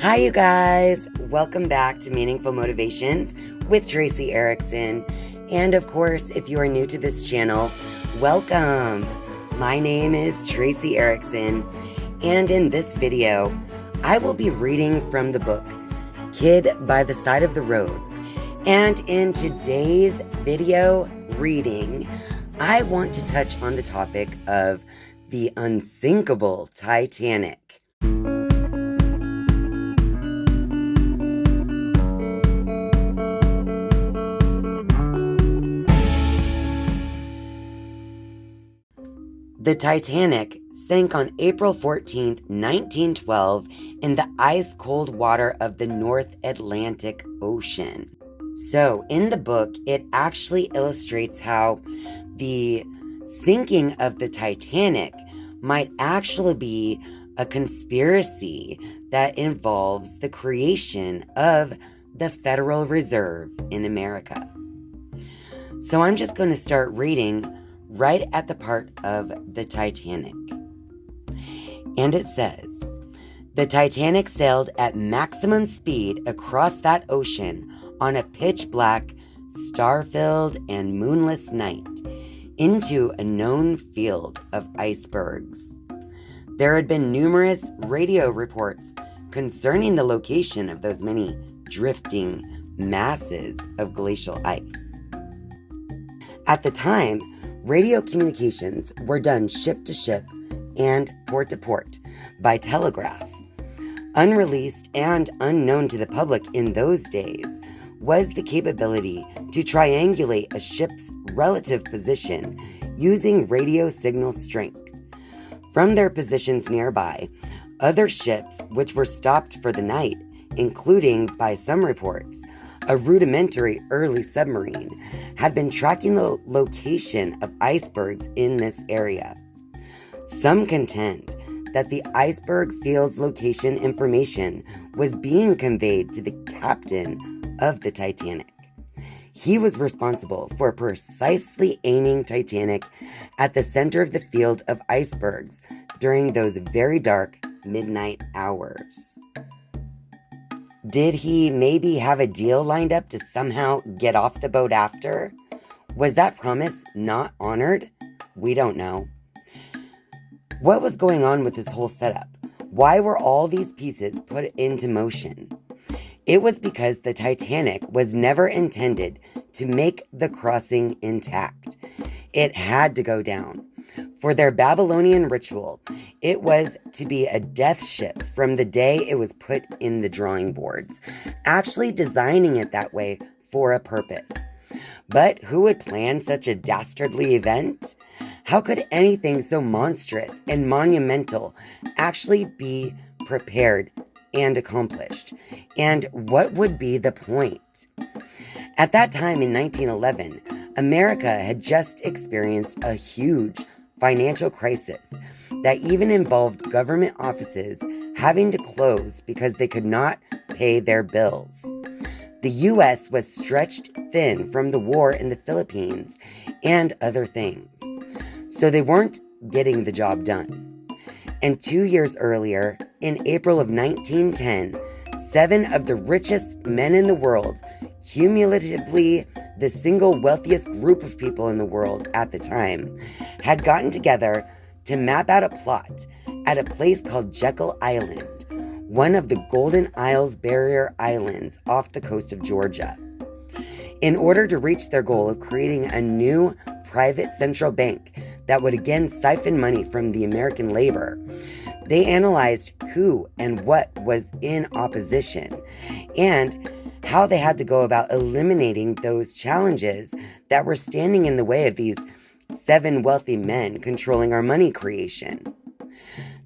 Hi, you guys. Welcome back to Meaningful Motivations with Tracy Erickson. And of course, if you are new to this channel, welcome. My name is Tracy Erickson, and in this video, I will be reading from the book, Kid by the Side of the Road. And in today's video reading, I want to touch on the topic of the unsinkable Titanic. The Titanic sank on April 14, 1912, in the ice-cold water of the North Atlantic Ocean. So, in the book, it actually illustrates how the sinking of the Titanic might actually be a conspiracy that involves the creation of the Federal Reserve in America. So, I'm just going to start reading right at the part of the Titanic. And it says, "The Titanic sailed at maximum speed across that ocean on a pitch-black, star-filled, and moonless night into a known field of icebergs. There had been numerous radio reports concerning the location of those many drifting masses of glacial ice. At the time, radio communications were done ship to ship and port to port by telegraph. Unreleased and unknown to the public in those days was the capability to triangulate a ship's relative position using radio signal strength. From their positions nearby, other ships which were stopped for the night, including, by some reports, a rudimentary early submarine, had been tracking the location of icebergs in this area. Some contend that the iceberg field's location information was being conveyed to the captain of the Titanic. He was responsible for precisely aiming Titanic at the center of the field of icebergs during those very dark midnight hours. Did he maybe have a deal lined up to somehow get off the boat after? Was that promise not honored? We don't know. What was going on with this whole setup? Why were all these pieces put into motion? It was because the Titanic was never intended to make the crossing intact. It had to go down. For their Babylonian ritual, it was to be a death ship from the day it was put in the drawing boards, actually designing it that way for a purpose. But who would plan such a dastardly event? How could anything so monstrous and monumental actually be prepared and accomplished? And what would be the point? At that time in 1911, America had just experienced a huge financial crisis that even involved government offices having to close because they could not pay their bills. The U.S. was stretched thin from the war in the Philippines and other things, so they weren't getting the job done. And 2 years earlier, in April of 1910, 7 of the richest men in the world, cumulatively the single wealthiest group of people in the world at the time, had gotten together to map out a plot at a place called Jekyll Island, one of the Golden Isles barrier islands off the coast of Georgia. In order to reach their goal of creating a new private central bank that would again siphon money from the American labor, they analyzed who and what was in opposition and how they had to go about eliminating those challenges that were standing in the way of these 7 wealthy men controlling our money creation.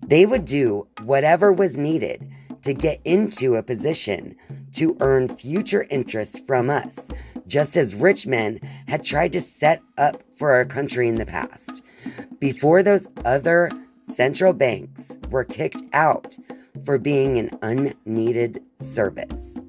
They would do whatever was needed to get into a position to earn future interest from us, just as rich men had tried to set up for our country in the past, before those other central banks were kicked out for being an unneeded service.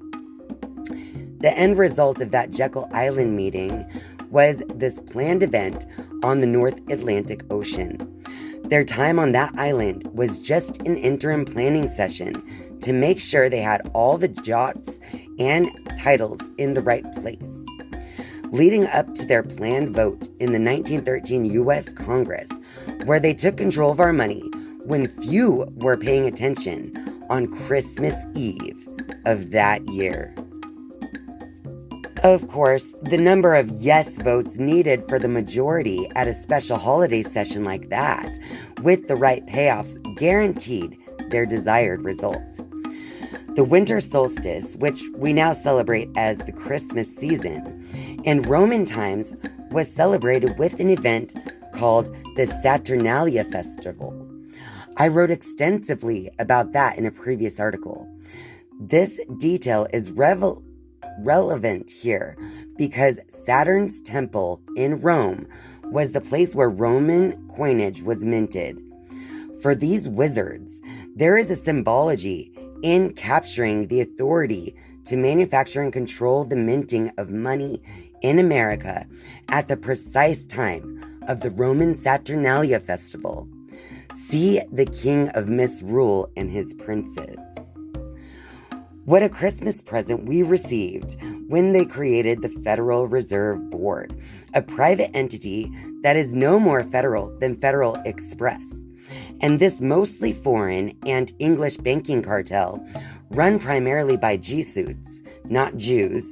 The end result of that Jekyll Island meeting was this planned event on the North Atlantic Ocean. Their time on that island was just an interim planning session to make sure they had all the jots and titles in the right place. Leading up to their planned vote in the 1913 U.S. Congress, where they took control of our money when few were paying attention on Christmas Eve of that year. Of course, the number of yes votes needed for the majority at a special holiday session like that, with the right payoffs, guaranteed their desired result. The winter solstice, which we now celebrate as the Christmas season, in Roman times was celebrated with an event called the Saturnalia Festival. I wrote extensively about that in a previous article. This detail is relevant here because Saturn's temple in Rome was the place where Roman coinage was minted. For these wizards, there is a symbology in capturing the authority to manufacture and control the minting of money in America at the precise time of the Roman Saturnalia Festival. See the King of Misrule and his princes. What a Christmas present we received when they created the Federal Reserve Board, a private entity that is no more federal than Federal Express. And this mostly foreign and English banking cartel, run primarily by Jesuits, not Jews,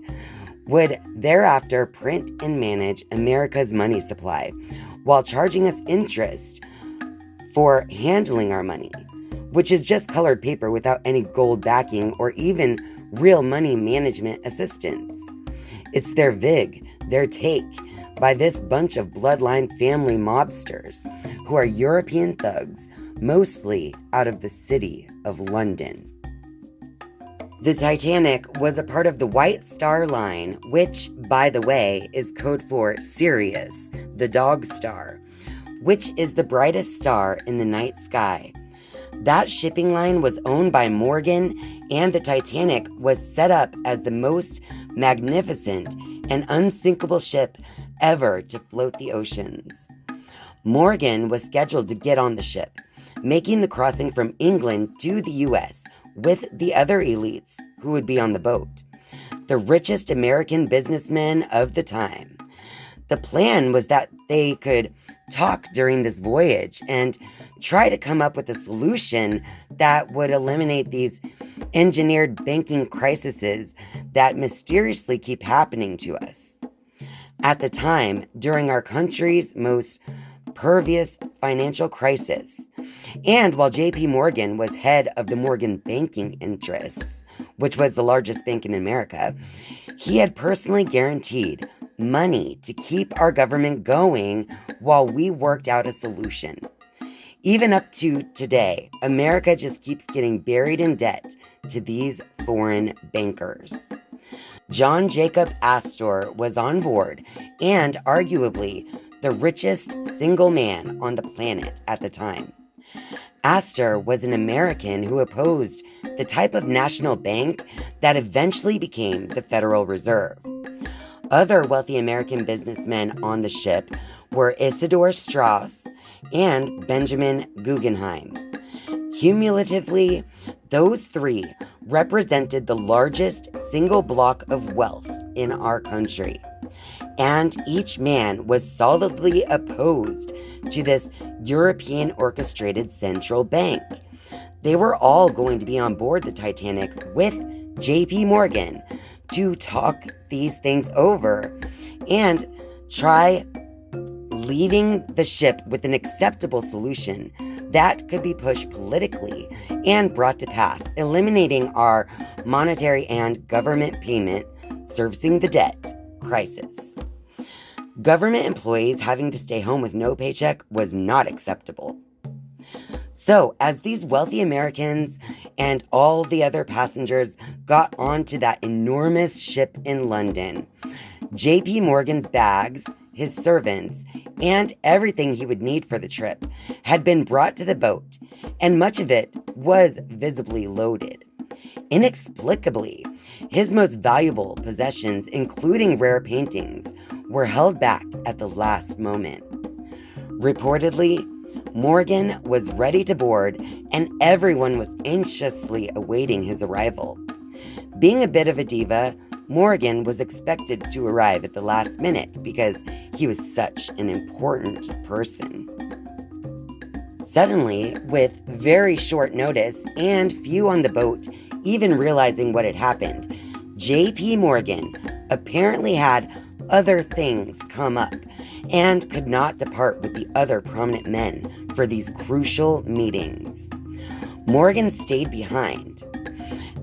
would thereafter print and manage America's money supply while charging us interest for handling our money, which is just colored paper without any gold backing or even real money management assistance. It's their vig, their take, by this bunch of bloodline family mobsters who are European thugs, mostly out of the city of London. The Titanic was a part of the White Star Line, which, by the way, is code for Sirius, the dog star, which is the brightest star in the night sky. That shipping line was owned by Morgan, and the Titanic was set up as the most magnificent and unsinkable ship ever to float the oceans. Morgan was scheduled to get on the ship, making the crossing from England to the U.S. with the other elites who would be on the boat, the richest American businessmen of the time. The plan was that they could talk during this voyage and try to come up with a solution that would eliminate these engineered banking crises that mysteriously keep happening to us. At the time, during our country's most pervious financial crisis, and while J.P. Morgan was head of the Morgan banking interests, which was the largest bank in America, he had personally guaranteed money to keep our government going while we worked out a solution. Even up to today, America just keeps getting buried in debt to these foreign bankers. John Jacob Astor was on board and arguably the richest single man on the planet at the time. Astor was an American who opposed the type of national bank that eventually became the Federal Reserve. Other wealthy American businessmen on the ship were Isidor Straus and Benjamin Guggenheim. Cumulatively, those three represented the largest single block of wealth in our country, and each man was solidly opposed to this European orchestrated central bank. They were all going to be on board the Titanic with J.P. Morgan to talk these things over and try leaving the ship with an acceptable solution that could be pushed politically and brought to pass, eliminating our monetary and government payment servicing the debt crisis. Government employees having to stay home with no paycheck was not acceptable. So, as these wealthy Americans and all the other passengers got onto that enormous ship in London, J.P. Morgan's bags, his servants, and everything he would need for the trip had been brought to the boat, and much of it was visibly loaded. Inexplicably, his most valuable possessions, including rare paintings, were held back at the last moment. Reportedly, Morgan was ready to board, and everyone was anxiously awaiting his arrival. Being a bit of a diva, Morgan was expected to arrive at the last minute because he was such an important person. Suddenly, with very short notice and few on the boat even realizing what had happened, J.P. Morgan apparently had other things come up and could not depart with the other prominent men for these crucial meetings. Morgan stayed behind.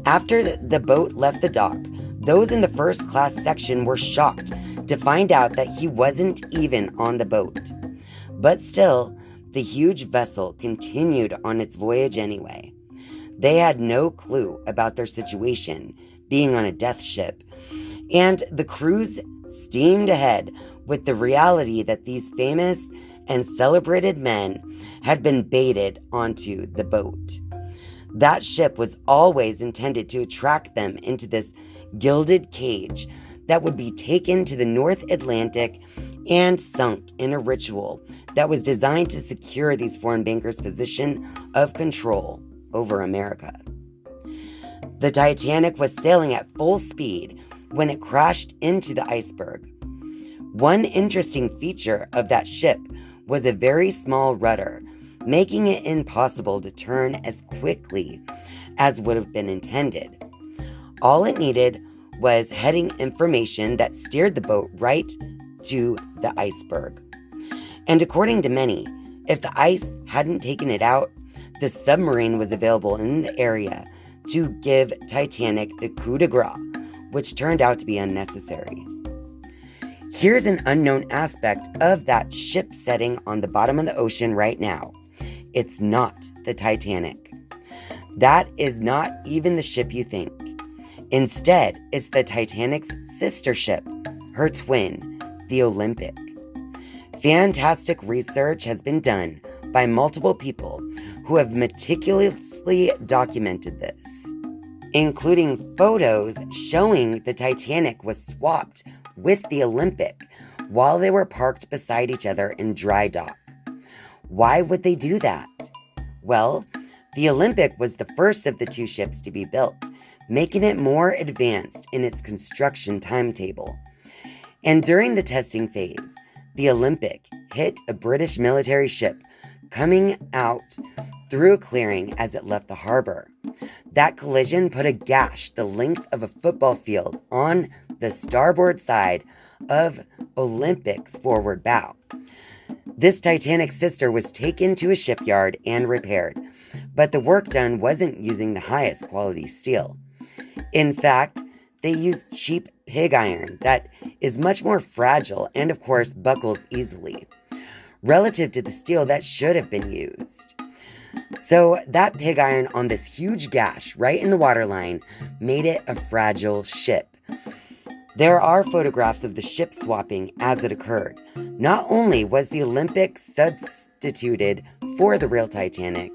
After the boat left the dock, those in the first class section were shocked to find out that he wasn't even on the boat. But still, the huge vessel continued on its voyage anyway. They had no clue about their situation, being on a death ship, and the cruise steamed ahead with the reality that these famous and celebrated men had been baited onto the boat. That ship was always intended to attract them into this gilded cage that would be taken to the North Atlantic and sunk in a ritual that was designed to secure these foreign bankers' position of control over America. The Titanic was sailing at full speed when it crashed into the iceberg. One interesting feature of that ship was a very small rudder, making it impossible to turn as quickly as would have been intended. All it needed was heading information that steered the boat right to the iceberg. And according to many, if the ice hadn't taken it out, the submarine was available in the area to give Titanic the coup de grace, which turned out to be unnecessary. Here's an unknown aspect of that ship setting on the bottom of the ocean right now. It's not the Titanic. That is not even the ship you think. Instead, it's the Titanic's sister ship, her twin, the Olympic. Fantastic research has been done by multiple people who have meticulously documented this, including photos showing the Titanic was swapped with the Olympic while they were parked beside each other in dry dock. Why would they do that? Well, the Olympic was the first of the two ships to be built, making it more advanced in its construction timetable. And during the testing phase, the Olympic hit a British military ship coming out through a clearing as it left the harbor. That collision put a gash the length of a football field on the starboard side of Olympic's forward bow. This Titanic sister was taken to a shipyard and repaired, but the work done wasn't using the highest quality steel. In fact, they used cheap pig iron that is much more fragile and, of course, buckles easily, relative to the steel that should have been used. So that pig iron on this huge gash right in the waterline made it a fragile ship. There are photographs of the ship swapping as it occurred. Not only was the Olympic substituted for the real Titanic,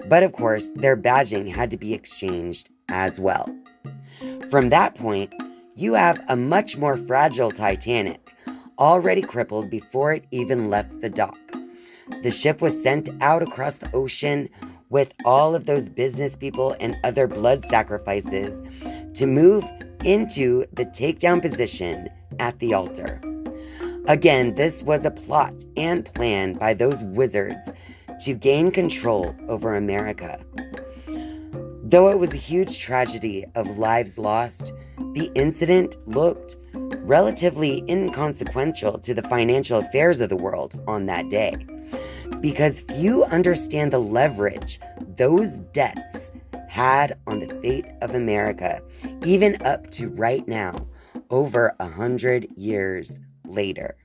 but of course their badging had to be exchanged as well. From that point, you have a much more fragile Titanic, already crippled before it even left the dock. The ship was sent out across the ocean with all of those business people and other blood sacrifices to move into the takedown position at the altar. Again, this was a plot and plan by those wizards to gain control over America. Though it was a huge tragedy of lives lost, the incident looked relatively inconsequential to the financial affairs of the world on that day, because few understand the leverage those debts had on the fate of America, even up to right now, over 100 years later.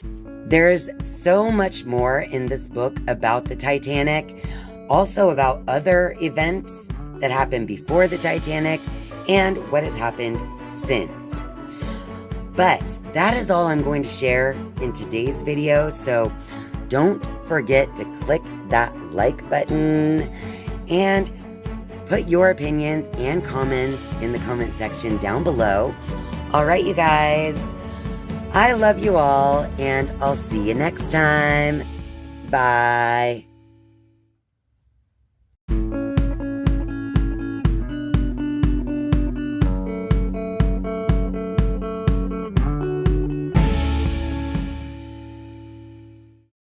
There is so much more in this book about the Titanic, also about other events that happened before the Titanic and what has happened since. But that is all I'm going to share in today's video, so don't forget to click that like button and put your opinions and comments in the comment section down below. All right, you guys, I love you all, and I'll see you next time. Bye.